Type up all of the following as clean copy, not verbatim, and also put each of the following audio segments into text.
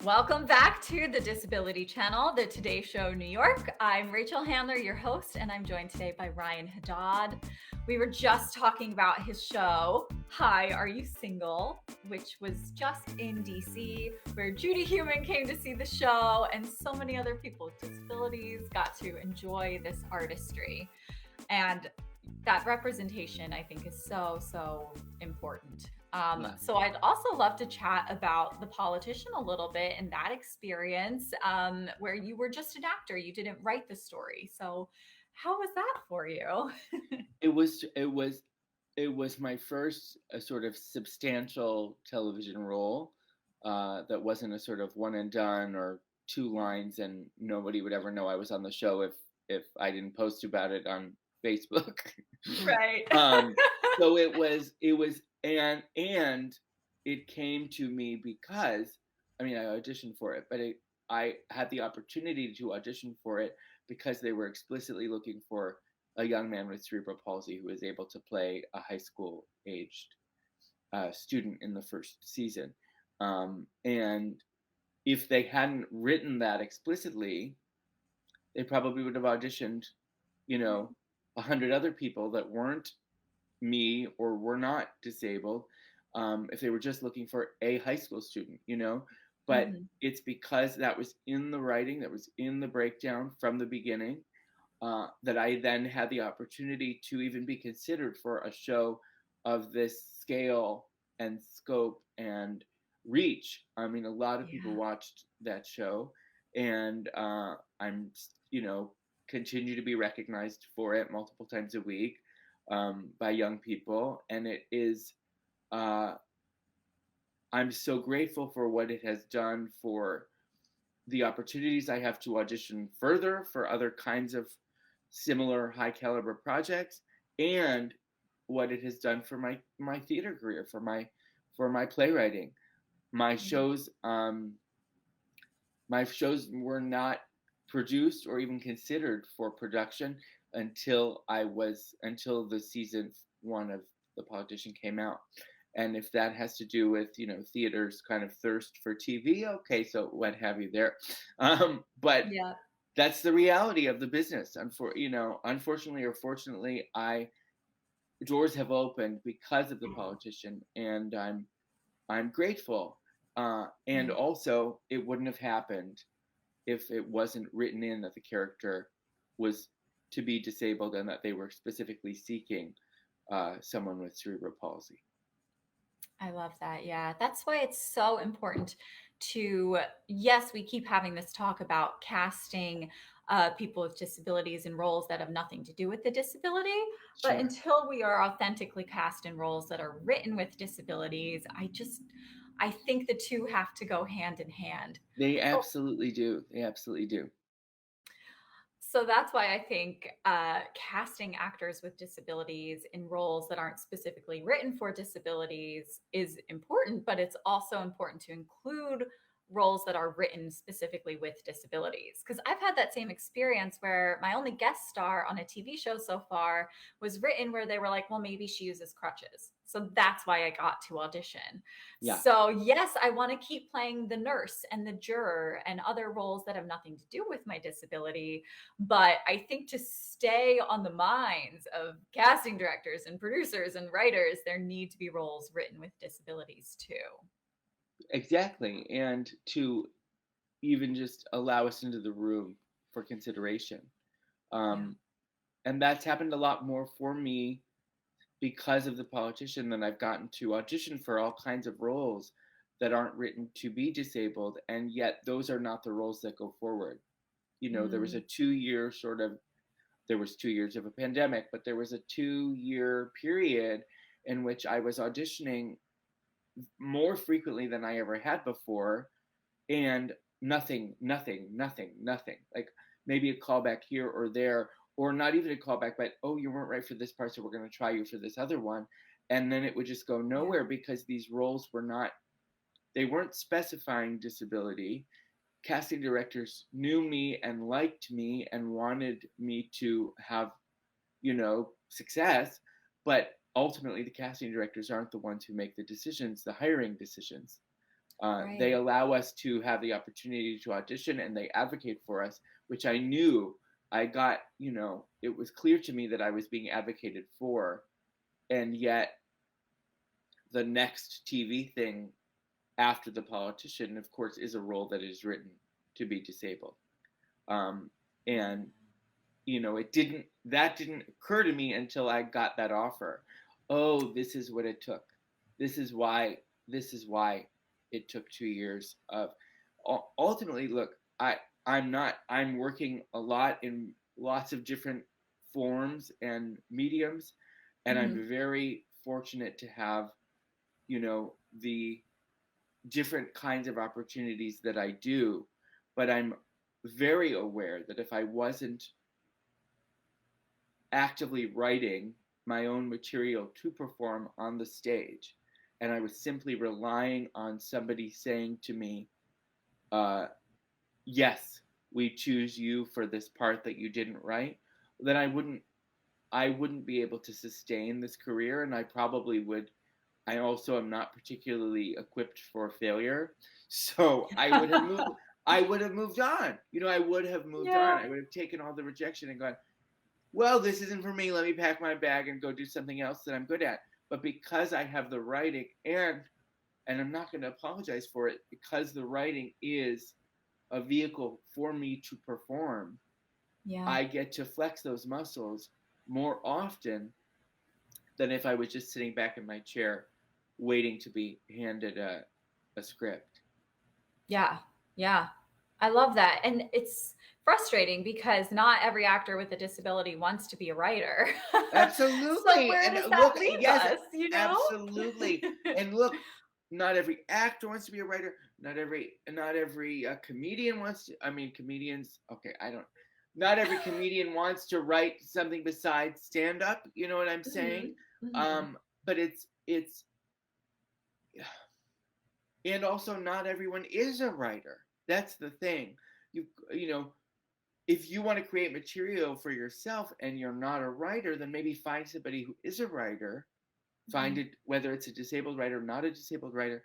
Welcome back to the Disability Channel, the Today Show New York. I'm Rachel Handler, your host, and I'm joined today by Ryan Haddad. We were just talking about his show, Hi, Are You Single?, which was just in DC, where Judy Heumann came to see the show, and so many other people with disabilities got to enjoy this artistry. And that representation, I think, is so important. So I'd also love to chat about The Politician a little bit and that experience where you were just an actor. You didn't write the story. So how was that for you? It was my first sort of substantial television role that wasn't a sort of one and done or two lines and nobody would ever know I was on the show if I didn't post about it on Facebook. Right. um, so it was and it came to me because I mean I auditioned for it, but I had the opportunity to audition for it because they were explicitly looking for a young man with cerebral palsy who was able to play a high school aged student in the first season. And if they hadn't written that explicitly, they probably would have auditioned, you know, 100 other people that weren't me or were not disabled, if they were just looking for a high school student. But Mhm. it's because that was in the writing, that was in the breakdown from the beginning, that I then had the opportunity to even be considered for a show of this scale and scope and reach. I mean, a lot of people Yeah. watched that show, and I'm, you know, continue to be recognized for it multiple times a week by young people, and it is. I'm so grateful for what it has done for the opportunities I have to audition further for other kinds of similar high caliber projects, and what it has done for my theater career, for my playwriting. My Yeah. shows my shows were not produced or even considered for production until the season one of The Politician came out. And if that has to do with theater's kind of thirst for TV, okay, so what have you there. But Yeah. that's the reality of the business. Unfortunately or fortunately, I doors have opened because of The Politician, and I'm grateful. And Yeah. also, it wouldn't have happened if it wasn't written in that the character was to be disabled and that they were specifically seeking someone with cerebral palsy. I love that. Yeah. That's why it's so important to, yes, we keep having this talk about casting people with disabilities in roles that have nothing to do with the disability. But Sure. until we are authentically cast in roles that are written with disabilities, I think the two have to go hand in hand. They So absolutely do. They absolutely do. So that's why I think casting actors with disabilities in roles that aren't specifically written for disabilities is important, but it's also important to include roles that are written specifically with disabilities. Because I've had that same experience where my only guest star on a TV show so far was written where they were like, well, maybe she uses crutches. So that's why I got to audition. Yeah. So, yes, I want to keep playing the nurse and the juror and other roles that have nothing to do with my disability, but I think to stay on the minds of casting directors and producers and writers, there need to be roles written with disabilities too. Exactly. And to even just allow us into the room for consideration. Yeah. Um, and that's happened a lot more for me because of The Politician than I've gotten to audition for all kinds of roles that aren't written to be disabled, and yet those are not the roles that go forward. There was a Mm, 2 year there was 2 years of a pandemic, but there was a 2 year period in which I was auditioning more frequently than I ever had before, and nothing, nothing, nothing, nothing. Like maybe a callback here or there, or not even a callback, but oh, you weren't right for this part, so we're going to try you for this other one. And then it would just go yeah. nowhere because these roles they weren't specifying disability. Casting directors knew me and liked me and wanted me to have, success, but ultimately the casting directors aren't the ones who make the decisions, the hiring decisions. They Right. allow us to have the opportunity to audition, and they advocate for us, which I knew I got, it was clear to me that I was being advocated for. And yet the next TV thing after the politician, of course, is a role that is written to be disabled. And that didn't occur to me until I got that offer. Oh, this is what it took. This is why it took 2 years of ultimately, look, I'm working a lot in lots of different forms and mediums, and Mm-hmm. I'm very fortunate to have, the different kinds of opportunities that I do, but I'm very aware that if I wasn't actively writing my own material to perform on the stage, and I was simply relying on somebody saying to me, yes, we choose you for this part that you didn't write, then I wouldn't be able to sustain this career, and I probably would. I also am not particularly equipped for failure, so I would have moved. I would have moved on. I would have moved on. Yeah. I would have taken all the rejection and gone, well, this isn't for me. Let me pack my bag and go do something else that I'm good at. But because I have the writing, and I'm not going to apologize for it, because the writing is a vehicle for me to perform, Yeah. I get to flex those muscles more often than if I was just sitting back in my chair waiting to be handed a script. Yeah. Yeah. I love that. And it's frustrating because not every actor with a disability wants to be a writer. So Absolutely. where And does that look, leave yes, us, you know? absolutely. And look, not every actor wants to be a writer. Not every comedian wants to. I mean, comedians. Okay, I don't. Not every comedian wants to write something besides stand up. You know what I'm saying? Mm-hmm. Mm-hmm. But it's and also not everyone is a writer. That's the thing. You know, if you want to create material for yourself and you're not a writer, then maybe find somebody who is a writer. Find it, whether it's a disabled writer or not a disabled writer.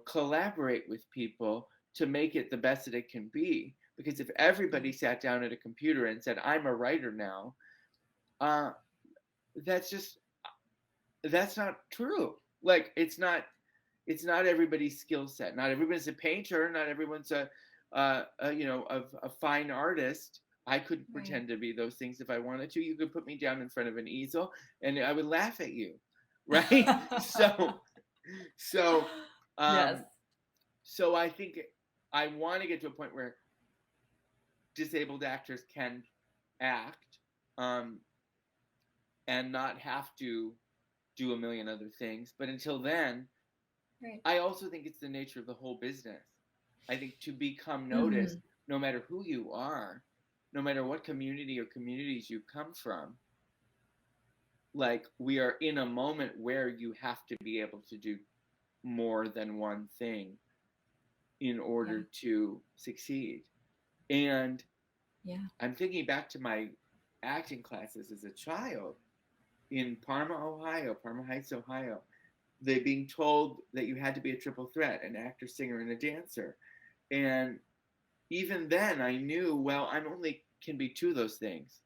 Collaborate with people to make it the best that it can be. Because if everybody sat down at a computer and said, "I'm a writer now," that's not true. Like it's not everybody's skill set. Not everyone's a painter. Not everyone's a fine artist. I couldn't pretend to be those things if I wanted to. You could put me down in front of an easel and I would laugh at you, right? so Yes. So I think I want to get to a point where disabled actors can act and not have to do a million other things. But until then, Right. I also think it's the nature of the whole business. I think to become noticed, no matter who you are, no matter what community or communities you come from, like we are in a moment where you have to be able to do more than one thing in order to succeed. And I'm thinking back to my acting classes as a child in Parma Heights, Ohio. They being told that you had to be a triple threat, an actor, singer, and a dancer. And even then I knew, well, I only can be two of those things.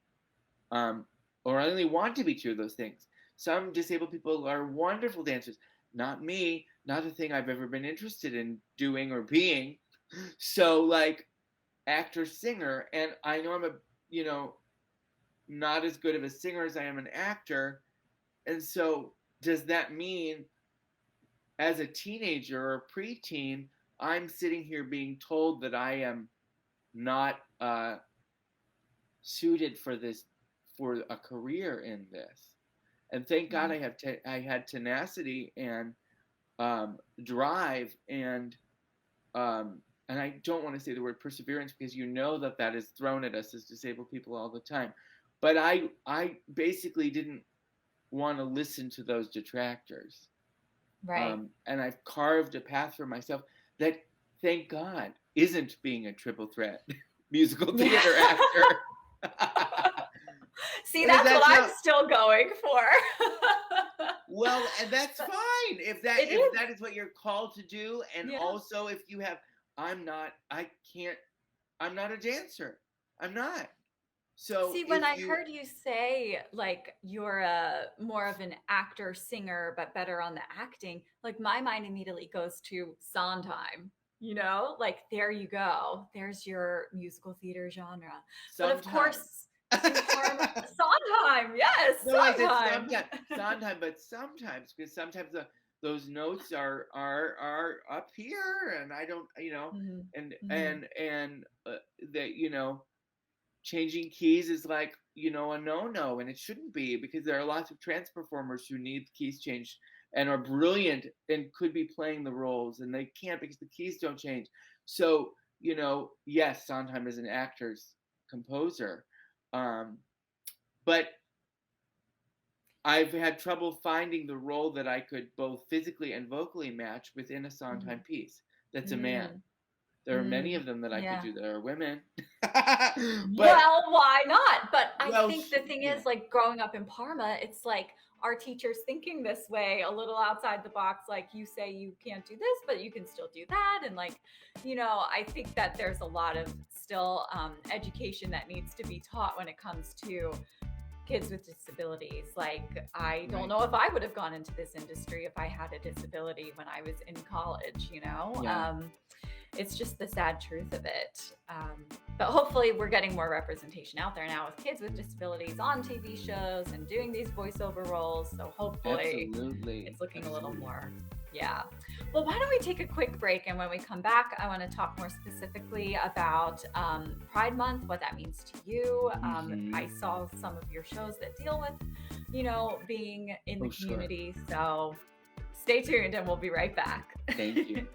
Or I only want to be two of those things. Some disabled people are wonderful dancers. Not me, not a thing I've ever been interested in doing or being. So like actor, singer, and I know I'm not as good of a singer as I am an actor. And so does that mean as a teenager or a preteen, I'm sitting here being told that I am not suited for a career in this? And thank God I had tenacity and drive and I don't want to say the word perseverance because that is thrown at us as disabled people all the time. But I basically didn't want to listen to those detractors. Right. And I've carved a path for myself that, thank God, isn't being a triple threat musical theater actor. See, that's what I'm still going for. Well, and that's fine. If It that is what you're called to do, and Yeah. also if you have, I'm not a dancer. I'm not. So See, when if I you, heard you say like you're a more of an actor singer but better on the acting, like my mind immediately goes to Sondheim. Like there you go. There's your musical theater genre. But of sometimes. course, Sondheim. Yes, No, I said Sondheim. sometimes, but sometimes, because sometimes those notes are up here, and I don't, Mhm, and mhm. that changing keys is like a no, and it shouldn't be, because there are lots of trance performers who need keys changed and are brilliant and could be playing the roles, and they can't because the keys don't change. So yes, Sondheim is an actor's composer, um, but I've had trouble finding the role that I could both physically and vocally match within a Sondheim Mhm. piece that's a man. Mm, There are many mm, of them that I could yeah. do that are women. But, Well, why not? But I well, think the thing yeah, is, like growing up in Parma, it's like our teachers thinking this way, a little outside the box. Like you say, you can't do this, but you can still do that. And I think that there's a lot of still education that needs to be taught when it comes to kids with disabilities. Like, I don't right. know if I would have gone into this industry if I had a disability when I was in college. Yeah, It's just the sad truth of it. But hopefully, we're getting more representation out there now with kids with disabilities on TV shows and doing these voiceover roles. So hopefully, absolutely. it's looking a little Absolutely. more. Yeah. Well, why don't we take a quick break? And when we come back, I want to talk more specifically about Pride Month, what that means to you. Hmm. I saw some of your shows that deal with, being in the Oh, sure. community. So stay tuned and we'll be right back. Thank you.